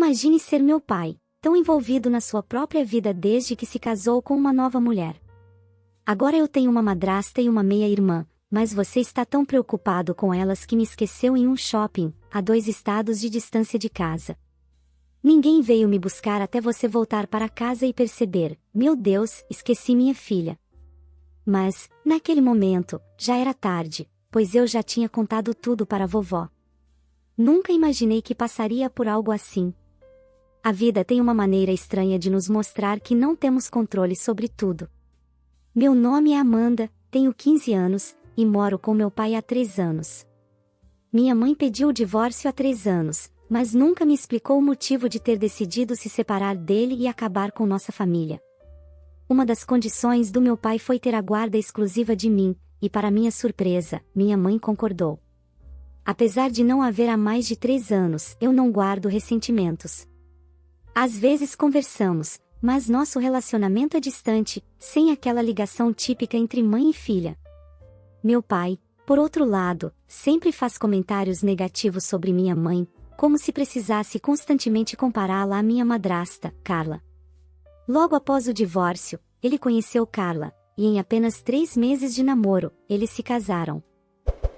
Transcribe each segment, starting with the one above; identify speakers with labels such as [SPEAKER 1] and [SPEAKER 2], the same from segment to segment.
[SPEAKER 1] Imagine ser meu pai, tão envolvido na sua própria vida desde que se casou com uma nova mulher. Agora eu tenho uma madrasta e uma meia-irmã, mas você está tão preocupado com elas que me esqueceu em um shopping, a 2 estados de distância de casa. Ninguém veio me buscar até você voltar para casa e perceber, meu Deus, esqueci minha filha. Mas, naquele momento, já era tarde, pois eu já tinha contado tudo para a vovó. Nunca imaginei que passaria por algo assim. A vida tem uma maneira estranha de nos mostrar que não temos controle sobre tudo. Meu nome é Amanda, tenho 15 anos, e moro com meu pai há 3 anos. Minha mãe pediu o divórcio há 3 anos, mas nunca me explicou o motivo de ter decidido se separar dele e acabar com nossa família. Uma das condições do meu pai foi ter a guarda exclusiva de mim, e para minha surpresa, minha mãe concordou. Apesar de não haver há mais de 3 anos, eu não guardo ressentimentos. Às vezes conversamos, mas nosso relacionamento é distante, sem aquela ligação típica entre mãe e filha. Meu pai, por outro lado, sempre faz comentários negativos sobre minha mãe, como se precisasse constantemente compará-la à minha madrasta, Carla. Logo após o divórcio, ele conheceu Carla, e em apenas 3 meses de namoro, eles se casaram.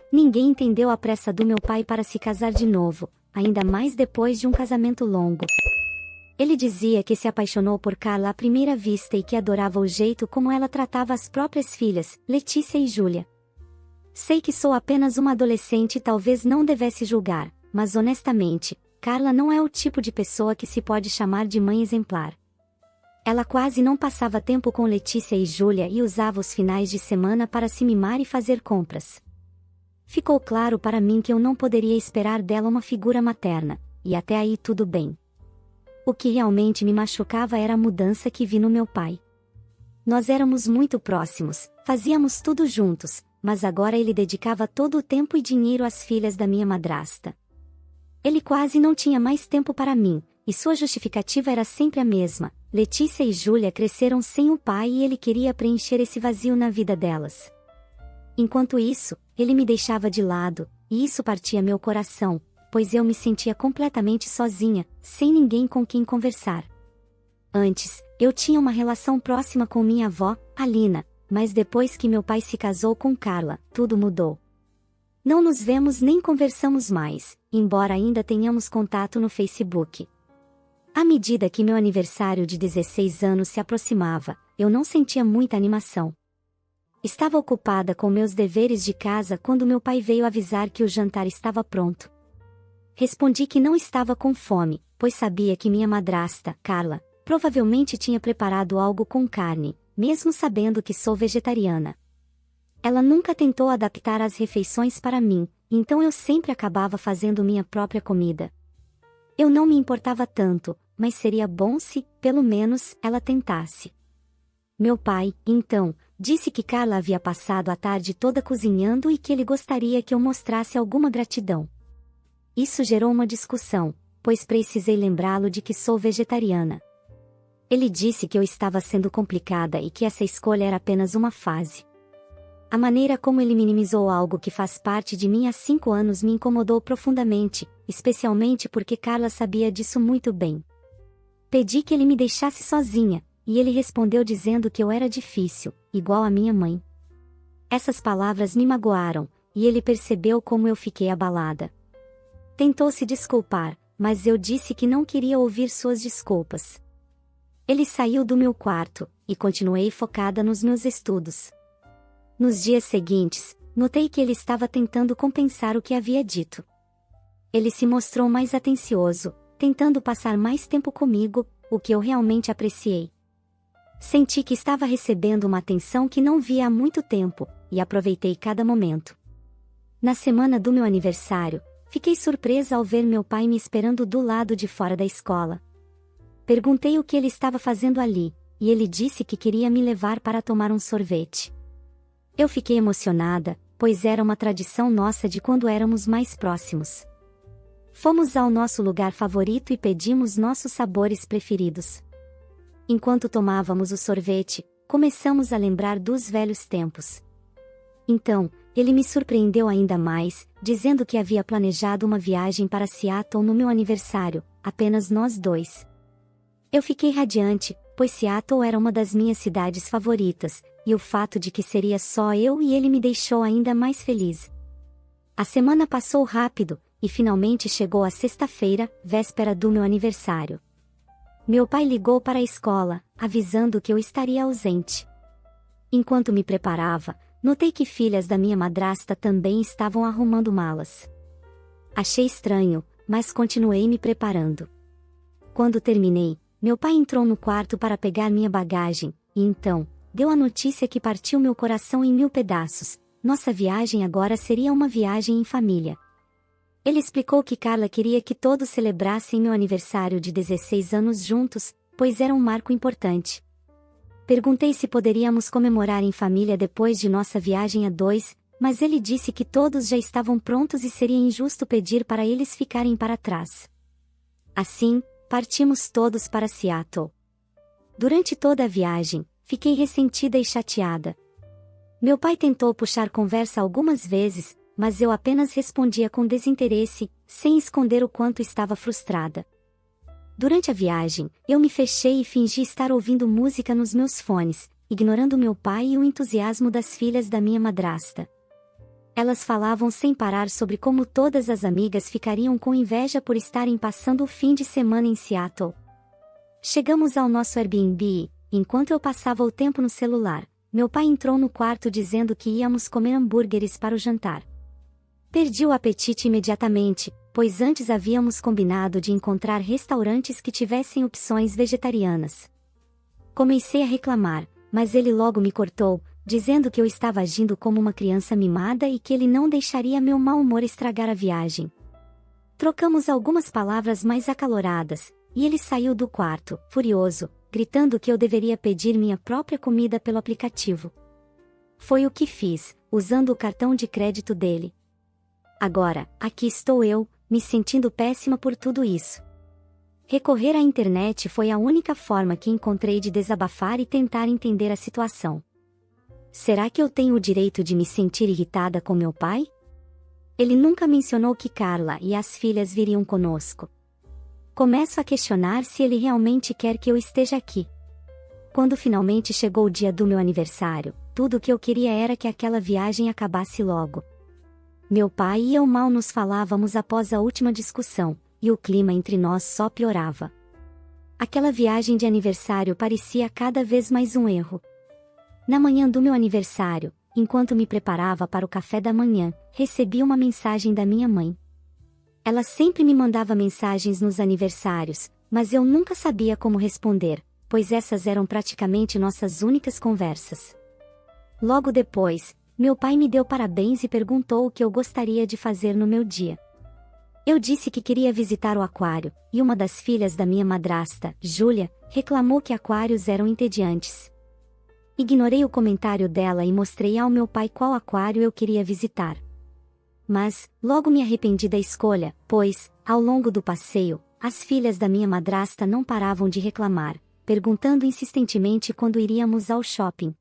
[SPEAKER 1] Ninguém entendeu a pressa do meu pai para se casar de novo, ainda mais depois de um casamento longo. Ele dizia que se apaixonou por Carla à primeira vista e que adorava o jeito como ela tratava as próprias filhas, Letícia e Júlia. Sei que sou apenas uma adolescente e talvez não devesse julgar, mas honestamente, Carla não é o tipo de pessoa que se pode chamar de mãe exemplar. Ela quase não passava tempo com Letícia e Júlia e usava os finais de semana para se mimar e fazer compras. Ficou claro para mim que eu não poderia esperar dela uma figura materna, e até aí tudo bem. O que realmente me machucava era a mudança que vi no meu pai. Nós éramos muito próximos, fazíamos tudo juntos, mas agora ele dedicava todo o tempo e dinheiro às filhas da minha madrasta. Ele quase não tinha mais tempo para mim, e sua justificativa era sempre a mesma: Letícia e Júlia cresceram sem o pai e ele queria preencher esse vazio na vida delas. Enquanto isso, ele me deixava de lado, e isso partia meu coração, pois eu me sentia completamente sozinha, sem ninguém com quem conversar. Antes, eu tinha uma relação próxima com minha avó, Alina, mas depois que meu pai se casou com Carla, tudo mudou. Não nos vemos nem conversamos mais, embora ainda tenhamos contato no Facebook. À medida que meu aniversário de 16 anos se aproximava, eu não sentia muita animação. Estava ocupada com meus deveres de casa quando meu pai veio avisar que o jantar estava pronto. Respondi que não estava com fome, pois sabia que minha madrasta, Carla, provavelmente tinha preparado algo com carne, mesmo sabendo que sou vegetariana. Ela nunca tentou adaptar as refeições para mim, então eu sempre acabava fazendo minha própria comida. Eu não me importava tanto, mas seria bom se, pelo menos, ela tentasse. Meu pai, então, disse que Carla havia passado a tarde toda cozinhando e que ele gostaria que eu mostrasse alguma gratidão. Isso gerou uma discussão, pois precisei lembrá-lo de que sou vegetariana. Ele disse que eu estava sendo complicada e que essa escolha era apenas uma fase. A maneira como ele minimizou algo que faz parte de mim há 5 anos me incomodou profundamente, especialmente porque Carla sabia disso muito bem. Pedi que ele me deixasse sozinha, e ele respondeu dizendo que eu era difícil, igual a minha mãe. Essas palavras me magoaram, e ele percebeu como eu fiquei abalada. Tentou se desculpar, mas eu disse que não queria ouvir suas desculpas. Ele saiu do meu quarto, e continuei focada nos meus estudos. Nos dias seguintes, notei que ele estava tentando compensar o que havia dito. Ele se mostrou mais atencioso, tentando passar mais tempo comigo, o que eu realmente apreciei. Senti que estava recebendo uma atenção que não via há muito tempo, e aproveitei cada momento. Na semana do meu aniversário, fiquei surpresa ao ver meu pai me esperando do lado de fora da escola. Perguntei o que ele estava fazendo ali, e ele disse que queria me levar para tomar um sorvete. Eu fiquei emocionada, pois era uma tradição nossa de quando éramos mais próximos. Fomos ao nosso lugar favorito e pedimos nossos sabores preferidos. Enquanto tomávamos o sorvete, começamos a lembrar dos velhos tempos. Então, ele me surpreendeu ainda mais, dizendo que havia planejado uma viagem para Seattle no meu aniversário, apenas nós dois. Eu fiquei radiante, pois Seattle era uma das minhas cidades favoritas, e o fato de que seria só eu e ele me deixou ainda mais feliz. A semana passou rápido, e finalmente chegou a sexta-feira, véspera do meu aniversário. Meu pai ligou para a escola, avisando que eu estaria ausente. Enquanto me preparava, notei que filhas da minha madrasta também estavam arrumando malas. Achei estranho, mas continuei me preparando. Quando terminei, meu pai entrou no quarto para pegar minha bagagem, e então, deu a notícia que partiu meu coração em 1000 pedaços. Nossa viagem agora seria uma viagem em família. Ele explicou que Carla queria que todos celebrassem meu aniversário de 16 anos juntos, pois era um marco importante. Perguntei se poderíamos comemorar em família depois de nossa viagem a dois, mas ele disse que todos já estavam prontos e seria injusto pedir para eles ficarem para trás. Assim, partimos todos para Seattle. Durante toda a viagem, fiquei ressentida e chateada. Meu pai tentou puxar conversa algumas vezes, mas eu apenas respondia com desinteresse, sem esconder o quanto estava frustrada. Durante a viagem, eu me fechei e fingi estar ouvindo música nos meus fones, ignorando meu pai e o entusiasmo das filhas da minha madrasta. Elas falavam sem parar sobre como todas as amigas ficariam com inveja por estarem passando o fim de semana em Seattle. Chegamos ao nosso Airbnb e, enquanto eu passava o tempo no celular, meu pai entrou no quarto dizendo que íamos comer hambúrgueres para o jantar. Perdi o apetite imediatamente, pois antes havíamos combinado de encontrar restaurantes que tivessem opções vegetarianas. Comecei a reclamar, mas ele logo me cortou, dizendo que eu estava agindo como uma criança mimada e que ele não deixaria meu mau humor estragar a viagem. Trocamos algumas palavras mais acaloradas, e ele saiu do quarto, furioso, gritando que eu deveria pedir minha própria comida pelo aplicativo. Foi o que fiz, usando o cartão de crédito dele. Agora, aqui estou eu, me sentindo péssima por tudo isso. Recorrer à internet foi a única forma que encontrei de desabafar e tentar entender a situação. Será que eu tenho o direito de me sentir irritada com meu pai? Ele nunca mencionou que Carla e as filhas viriam conosco. Começo a questionar se ele realmente quer que eu esteja aqui. Quando finalmente chegou o dia do meu aniversário, tudo o que eu queria era que aquela viagem acabasse logo. Meu pai e eu mal nos falávamos após a última discussão, e o clima entre nós só piorava. Aquela viagem de aniversário parecia cada vez mais um erro. Na manhã do meu aniversário, enquanto me preparava para o café da manhã, recebi uma mensagem da minha mãe. Ela sempre me mandava mensagens nos aniversários, mas eu nunca sabia como responder, pois essas eram praticamente nossas únicas conversas. Logo depois, meu pai me deu parabéns e perguntou o que eu gostaria de fazer no meu dia. Eu disse que queria visitar o aquário, e uma das filhas da minha madrasta, Júlia, reclamou que aquários eram entediantes. Ignorei o comentário dela e mostrei ao meu pai qual aquário eu queria visitar. Mas, logo me arrependi da escolha, pois, ao longo do passeio, as filhas da minha madrasta não paravam de reclamar, perguntando insistentemente quando iríamos ao shopping.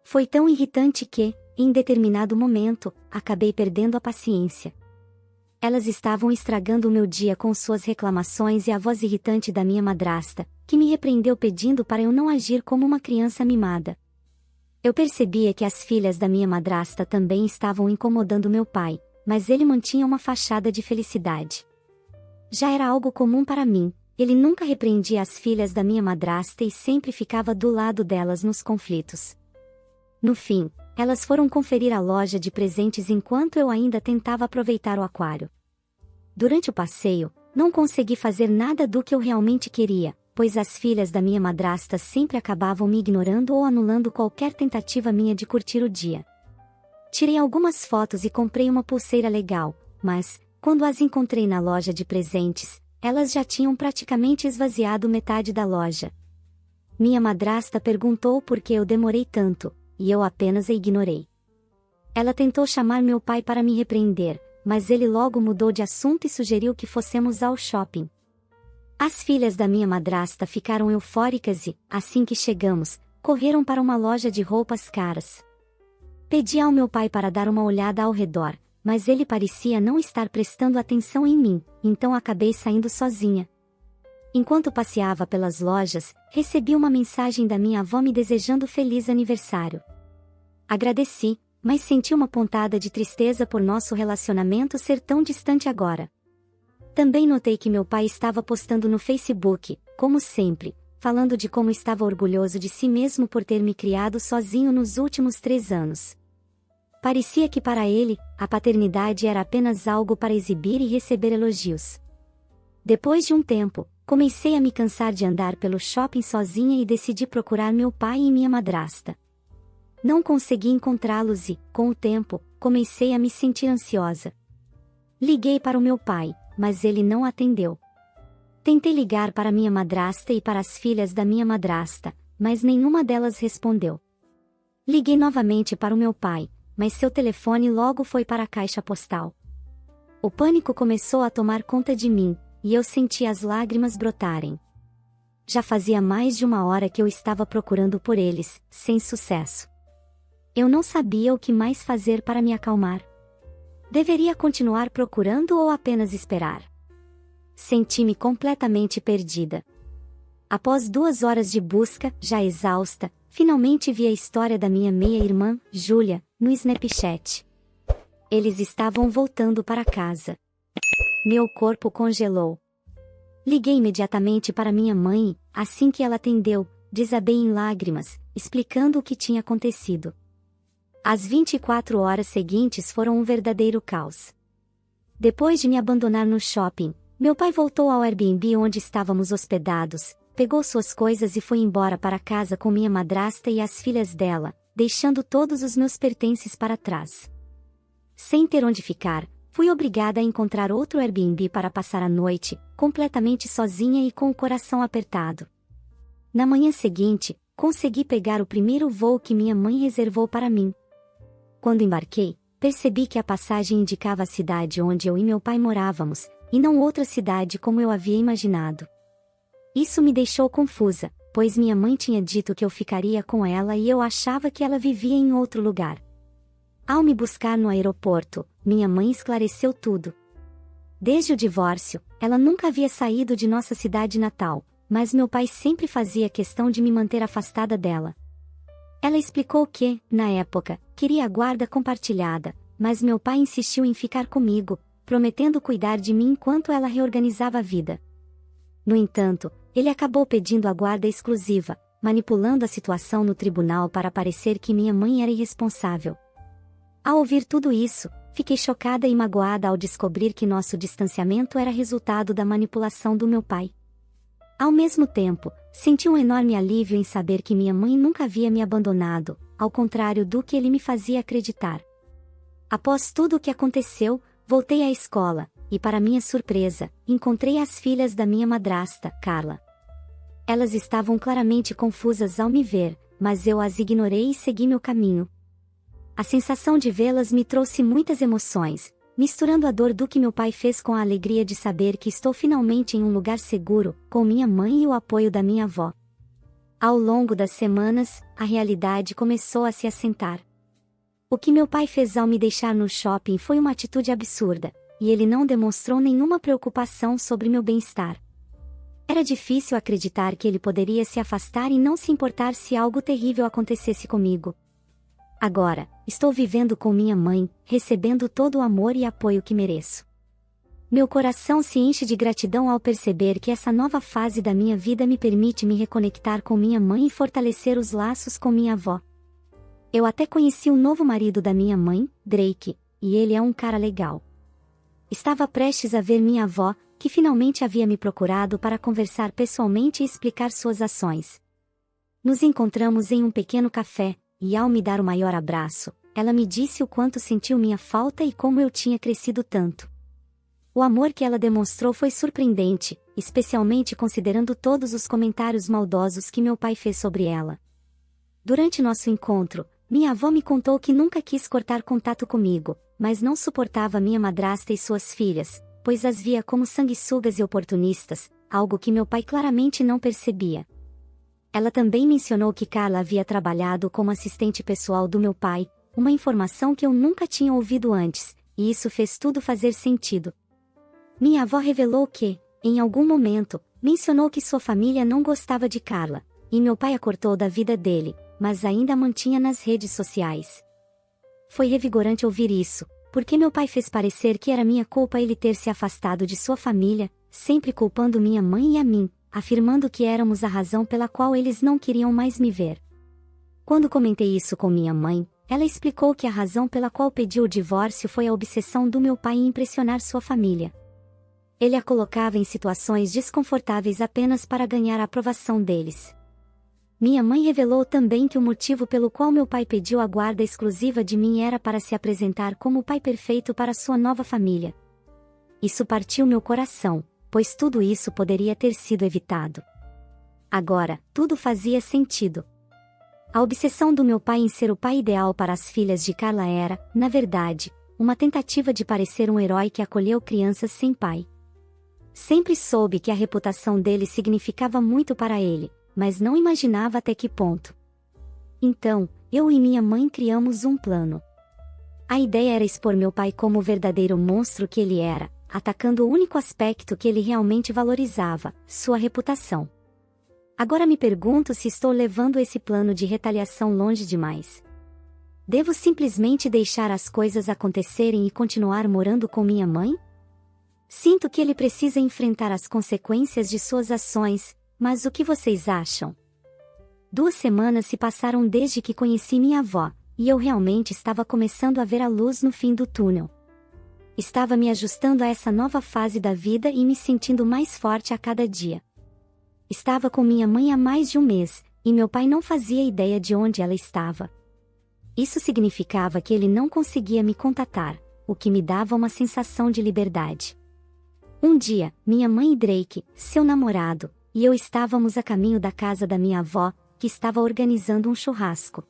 [SPEAKER 1] Foi tão irritante que, em determinado momento, acabei perdendo a paciência. Elas estavam estragando o meu dia com suas reclamações e a voz irritante da minha madrasta, que me repreendeu pedindo para eu não agir como uma criança mimada. Eu percebia que as filhas da minha madrasta também estavam incomodando meu pai, mas ele mantinha uma fachada de felicidade. Já era algo comum para mim, ele nunca repreendia as filhas da minha madrasta e sempre ficava do lado delas nos conflitos. No fim, elas foram conferir a loja de presentes enquanto eu ainda tentava aproveitar o aquário. Durante o passeio, não consegui fazer nada do que eu realmente queria, pois as filhas da minha madrasta sempre acabavam me ignorando ou anulando qualquer tentativa minha de curtir o dia. Tirei algumas fotos e comprei uma pulseira legal, mas, quando as encontrei na loja de presentes, elas já tinham praticamente esvaziado metade da loja. Minha madrasta perguntou por que eu demorei tanto, e eu apenas a ignorei. Ela tentou chamar meu pai para me repreender, mas ele logo mudou de assunto e sugeriu que fossemos ao shopping. As filhas da minha madrasta ficaram eufóricas e, assim que chegamos, correram para uma loja de roupas caras. Pedi ao meu pai para dar uma olhada ao redor, mas ele parecia não estar prestando atenção em mim, então acabei saindo sozinha. Enquanto passeava pelas lojas, recebi uma mensagem da minha avó me desejando feliz aniversário. Agradeci, mas senti uma pontada de tristeza por nosso relacionamento ser tão distante agora. Também notei que meu pai estava postando no Facebook, como sempre, falando de como estava orgulhoso de si mesmo por ter me criado sozinho nos últimos 3 anos. Parecia que para ele, a paternidade era apenas algo para exibir e receber elogios. Depois de um tempo, comecei a me cansar de andar pelo shopping sozinha e decidi procurar meu pai e minha madrasta. Não consegui encontrá-los e, com o tempo, comecei a me sentir ansiosa. Liguei para o meu pai, mas ele não atendeu. Tentei ligar para minha madrasta e para as filhas da minha madrasta, mas nenhuma delas respondeu. Liguei novamente para o meu pai, mas seu telefone logo foi para a caixa postal. O pânico começou a tomar conta de mim, e eu senti as lágrimas brotarem. Já fazia mais de 1 hora que eu estava procurando por eles, sem sucesso. Eu não sabia o que mais fazer para me acalmar. Deveria continuar procurando ou apenas esperar? Senti-me completamente perdida. Após 2 horas de busca, já exausta, finalmente vi a história da minha meia-irmã, Júlia, no Snapchat. Eles estavam voltando para casa. Meu corpo congelou. Liguei imediatamente para minha mãe, assim que ela atendeu, desabei em lágrimas, explicando o que tinha acontecido. As 24 horas seguintes foram um verdadeiro caos. Depois de me abandonar no shopping, meu pai voltou ao Airbnb onde estávamos hospedados, pegou suas coisas e foi embora para casa com minha madrasta e as filhas dela, deixando todos os meus pertences para trás. Sem ter onde ficar, fui obrigada a encontrar outro Airbnb para passar a noite, completamente sozinha e com o coração apertado. Na manhã seguinte, consegui pegar o primeiro voo que minha mãe reservou para mim. Quando embarquei, percebi que a passagem indicava a cidade onde eu e meu pai morávamos, e não outra cidade como eu havia imaginado. Isso me deixou confusa, pois minha mãe tinha dito que eu ficaria com ela e eu achava que ela vivia em outro lugar. Ao me buscar no aeroporto, minha mãe esclareceu tudo. Desde o divórcio, ela nunca havia saído de nossa cidade natal, mas meu pai sempre fazia questão de me manter afastada dela. Ela explicou que, na época, queria a guarda compartilhada, mas meu pai insistiu em ficar comigo, prometendo cuidar de mim enquanto ela reorganizava a vida. No entanto, ele acabou pedindo a guarda exclusiva, manipulando a situação no tribunal para parecer que minha mãe era irresponsável. Ao ouvir tudo isso, fiquei chocada e magoada ao descobrir que nosso distanciamento era resultado da manipulação do meu pai. Ao mesmo tempo, senti um enorme alívio em saber que minha mãe nunca havia me abandonado, ao contrário do que ele me fazia acreditar. Após tudo o que aconteceu, voltei à escola, e para minha surpresa, encontrei as filhas da minha madrasta, Carla. Elas estavam claramente confusas ao me ver, mas eu as ignorei e segui meu caminho. A sensação de vê-las me trouxe muitas emoções, misturando a dor do que meu pai fez com a alegria de saber que estou finalmente em um lugar seguro, com minha mãe e o apoio da minha avó. Ao longo das semanas, a realidade começou a se assentar. O que meu pai fez ao me deixar no shopping foi uma atitude absurda, e ele não demonstrou nenhuma preocupação sobre meu bem-estar. Era difícil acreditar que ele poderia se afastar e não se importar se algo terrível acontecesse comigo. Agora, estou vivendo com minha mãe, recebendo todo o amor e apoio que mereço. Meu coração se enche de gratidão ao perceber que essa nova fase da minha vida me permite me reconectar com minha mãe e fortalecer os laços com minha avó. Eu até conheci o novo marido da minha mãe, Drake, e ele é um cara legal. Estava prestes a ver minha avó, que finalmente havia me procurado para conversar pessoalmente e explicar suas ações. Nos encontramos em um pequeno café, e ao me dar o maior abraço, ela me disse o quanto sentiu minha falta e como eu tinha crescido tanto. O amor que ela demonstrou foi surpreendente, especialmente considerando todos os comentários maldosos que meu pai fez sobre ela. Durante nosso encontro, minha avó me contou que nunca quis cortar contato comigo, mas não suportava minha madrasta e suas filhas, pois as via como sanguessugas e oportunistas, algo que meu pai claramente não percebia. Ela também mencionou que Carla havia trabalhado como assistente pessoal do meu pai, uma informação que eu nunca tinha ouvido antes, e isso fez tudo fazer sentido. Minha avó revelou que, em algum momento, mencionou que sua família não gostava de Carla, e meu pai a cortou da vida dele, mas ainda a mantinha nas redes sociais. Foi revigorante ouvir isso, porque meu pai fez parecer que era minha culpa ele ter se afastado de sua família, sempre culpando minha mãe e a mim, afirmando que éramos a razão pela qual eles não queriam mais me ver. Quando comentei isso com minha mãe, ela explicou que a razão pela qual pediu o divórcio foi a obsessão do meu pai em impressionar sua família. Ele a colocava em situações desconfortáveis apenas para ganhar a aprovação deles. Minha mãe revelou também que o motivo pelo qual meu pai pediu a guarda exclusiva de mim era para se apresentar como o pai perfeito para sua nova família. Isso partiu meu coração, pois tudo isso poderia ter sido evitado. Agora, tudo fazia sentido. A obsessão do meu pai em ser o pai ideal para as filhas de Carla era, na verdade, uma tentativa de parecer um herói que acolheu crianças sem pai. Sempre soube que a reputação dele significava muito para ele, mas não imaginava até que ponto. Então, eu e minha mãe criamos um plano. A ideia era expor meu pai como o verdadeiro monstro que ele era, atacando o único aspecto que ele realmente valorizava, sua reputação. Agora me pergunto se estou levando esse plano de retaliação longe demais. Devo simplesmente deixar as coisas acontecerem e continuar morando com minha mãe? Sinto que ele precisa enfrentar as consequências de suas ações, mas o que vocês acham? 2 semanas se passaram desde que conheci minha avó, e eu realmente estava começando a ver a luz no fim do túnel. Estava me ajustando a essa nova fase da vida e me sentindo mais forte a cada dia. Estava com minha mãe há mais de um mês, e meu pai não fazia ideia de onde ela estava. Isso significava que ele não conseguia me contatar, o que me dava uma sensação de liberdade. Um dia, minha mãe e Drake, seu namorado, e eu estávamos a caminho da casa da minha avó, que estava organizando um churrasco.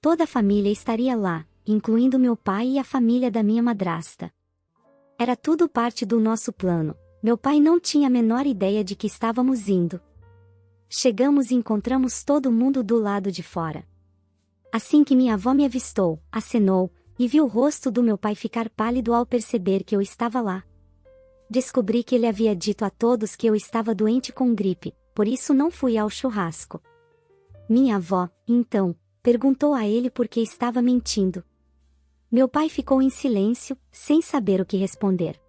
[SPEAKER 1] Toda a família estaria lá, incluindo meu pai e a família da minha madrasta. Era tudo parte do nosso plano. Meu pai não tinha a menor ideia de que estávamos indo. Chegamos e encontramos todo mundo do lado de fora. Assim que minha avó me avistou, acenou, e viu o rosto do meu pai ficar pálido ao perceber que eu estava lá. Descobri que ele havia dito a todos que eu estava doente com gripe, por isso não fui ao churrasco. Minha avó, então, perguntou a ele por que estava mentindo. Meu pai ficou em silêncio, sem saber o que responder.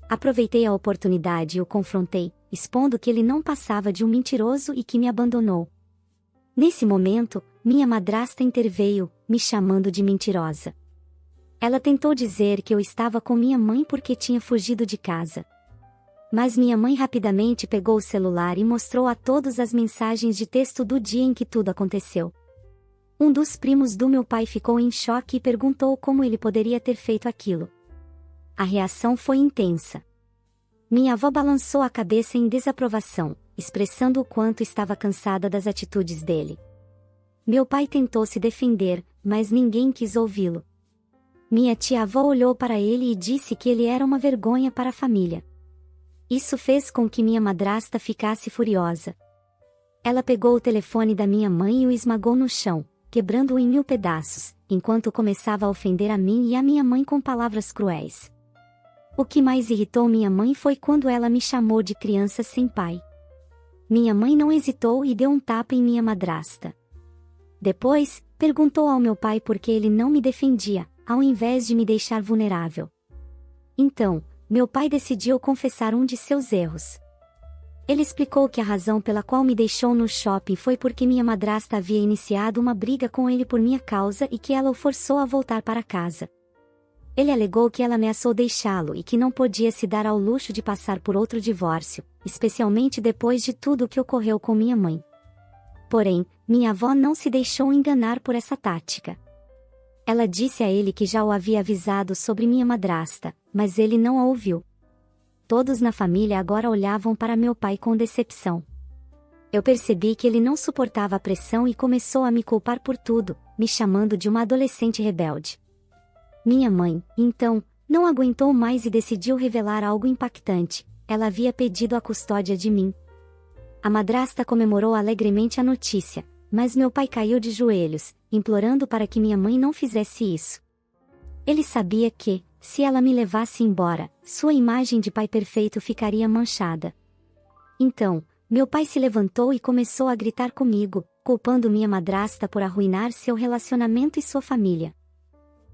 [SPEAKER 1] Aproveitei a oportunidade e o confrontei, expondo que ele não passava de um mentiroso e que me abandonou. Nesse momento, minha madrasta interveio, me chamando de mentirosa. Ela tentou dizer que eu estava com minha mãe porque tinha fugido de casa. Mas minha mãe rapidamente pegou o celular e mostrou a todos as mensagens de texto do dia em que tudo aconteceu. Um dos primos do meu pai ficou em choque e perguntou como ele poderia ter feito aquilo. A reação foi intensa. Minha avó balançou a cabeça em desaprovação, expressando o quanto estava cansada das atitudes dele. Meu pai tentou se defender, mas ninguém quis ouvi-lo. Minha tia-avó olhou para ele e disse que ele era uma vergonha para a família. Isso fez com que minha madrasta ficasse furiosa. Ela pegou o telefone da minha mãe e o esmagou no chão, quebrando-o em 1000 pedaços, enquanto começava a ofender a mim e a minha mãe com palavras cruéis. O que mais irritou minha mãe foi quando ela me chamou de criança sem pai. Minha mãe não hesitou e deu um tapa em minha madrasta. Depois, perguntou ao meu pai por que ele não me defendia, ao invés de me deixar vulnerável. Então, meu pai decidiu confessar um de seus erros. Ele explicou que a razão pela qual me deixou no shopping foi porque minha madrasta havia iniciado uma briga com ele por minha causa e que ela o forçou a voltar para casa. Ele alegou que ela ameaçou deixá-lo e que não podia se dar ao luxo de passar por outro divórcio, especialmente depois de tudo o que ocorreu com minha mãe. Porém, minha avó não se deixou enganar por essa tática. Ela disse a ele que já o havia avisado sobre minha madrasta, mas ele não a ouviu. Todos na família agora olhavam para meu pai com decepção. Eu percebi que ele não suportava a pressão e começou a me culpar por tudo, me chamando de uma adolescente rebelde. Minha mãe, então, não aguentou mais e decidiu revelar algo impactante. Ela havia pedido a custódia de mim. A madrasta comemorou alegremente a notícia, mas meu pai caiu de joelhos, implorando para que minha mãe não fizesse isso. Ele sabia que, se ela me levasse embora, sua imagem de pai perfeito ficaria manchada. Então, meu pai se levantou e começou a gritar comigo, culpando minha madrasta por arruinar seu relacionamento e sua família.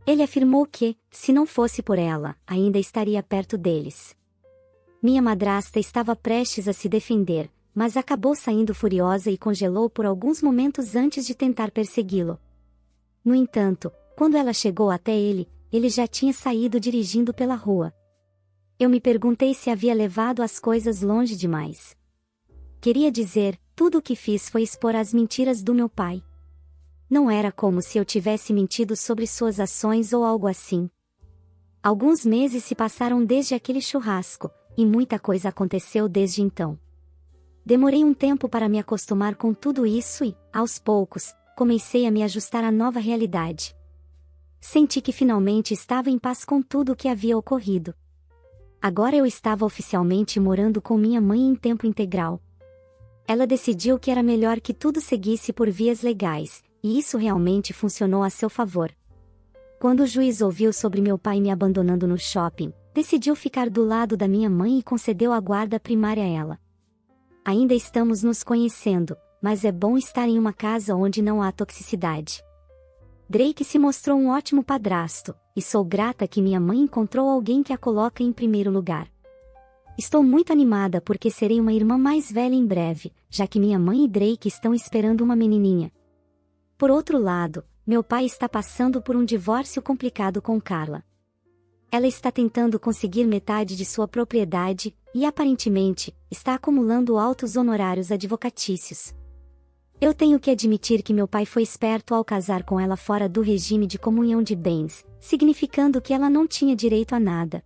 [SPEAKER 1] Ele afirmou que, se não fosse por ela, ainda estaria perto deles. Minha madrasta estava prestes a se defender, mas acabou saindo furiosa e congelou por alguns momentos antes de tentar persegui-lo. No entanto, quando ela chegou até ele, ele já tinha saído dirigindo pela rua. Eu me perguntei se havia levado as coisas longe demais. Queria dizer, tudo o que fiz foi expor as mentiras do meu pai. Não era como se eu tivesse mentido sobre suas ações ou algo assim. Alguns meses se passaram desde aquele churrasco, e muita coisa aconteceu desde então. Demorei um tempo para me acostumar com tudo isso e, aos poucos, comecei a me ajustar à nova realidade. Senti que finalmente estava em paz com tudo o que havia ocorrido. Agora eu estava oficialmente morando com minha mãe em tempo integral. Ela decidiu que era melhor que tudo seguisse por vias legais, e isso realmente funcionou a seu favor. Quando o juiz ouviu sobre meu pai me abandonando no shopping, decidiu ficar do lado da minha mãe e concedeu a guarda primária a ela. Ainda estamos nos conhecendo, mas é bom estar em uma casa onde não há toxicidade. Drake se mostrou um ótimo padrasto, e sou grata que minha mãe encontrou alguém que a coloca em primeiro lugar. Estou muito animada porque serei uma irmã mais velha em breve, já que minha mãe e Drake estão esperando uma menininha. Por outro lado, meu pai está passando por um divórcio complicado com Carla. Ela está tentando conseguir metade de sua propriedade, e aparentemente, está acumulando altos honorários advocatícios. Eu tenho que admitir que meu pai foi esperto ao casar com ela fora do regime de comunhão de bens, significando que ela não tinha direito a nada.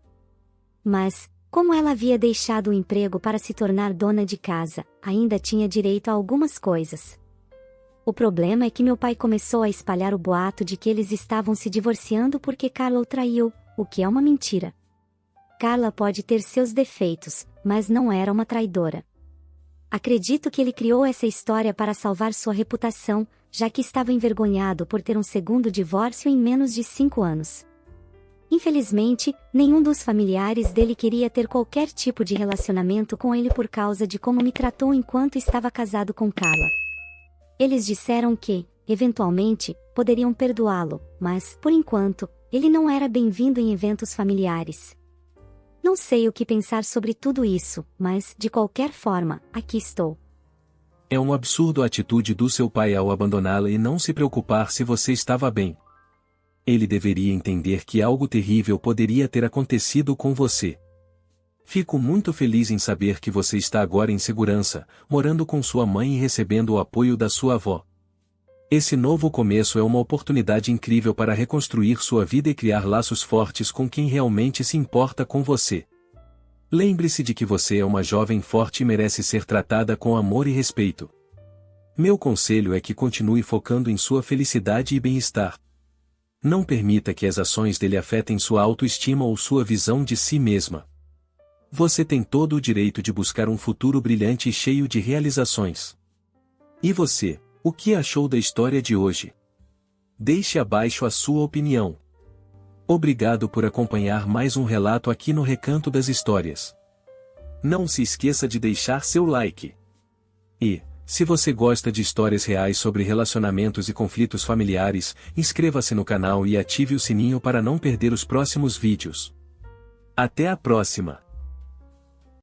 [SPEAKER 1] Mas, como ela havia deixado o emprego para se tornar dona de casa, ainda tinha direito a algumas coisas. O problema é que meu pai começou a espalhar o boato de que eles estavam se divorciando porque Carla o traiu, o que é uma mentira. Carla pode ter seus defeitos, mas não era uma traidora. Acredito que ele criou essa história para salvar sua reputação, já que estava envergonhado por ter um segundo divórcio em menos de 5 anos. Infelizmente, nenhum dos familiares dele queria ter qualquer tipo de relacionamento com ele por causa de como me tratou enquanto estava casado com Carla. Eles disseram que, eventualmente, poderiam perdoá-lo, mas, por enquanto, ele não era bem-vindo em eventos familiares. Não sei o que pensar sobre tudo isso, mas, de qualquer forma, aqui estou.
[SPEAKER 2] É um absurdo a atitude do seu pai ao abandoná-la e não se preocupar se você estava bem. Ele deveria entender que algo terrível poderia ter acontecido com você. Fico muito feliz em saber que você está agora em segurança, morando com sua mãe e recebendo o apoio da sua avó. Esse novo começo é uma oportunidade incrível para reconstruir sua vida e criar laços fortes com quem realmente se importa com você. Lembre-se de que você é uma jovem forte e merece ser tratada com amor e respeito. Meu conselho é que continue focando em sua felicidade e bem-estar. Não permita que as ações dele afetem sua autoestima ou sua visão de si mesma. Você tem todo o direito de buscar um futuro brilhante e cheio de realizações. E você? O que achou da história de hoje? Deixe abaixo a sua opinião. Obrigado por acompanhar mais um relato aqui no Recanto das Histórias. Não se esqueça de deixar seu like. E, se você gosta de histórias reais sobre relacionamentos e conflitos familiares, inscreva-se no canal e ative o sininho para não perder os próximos vídeos. Até a próxima!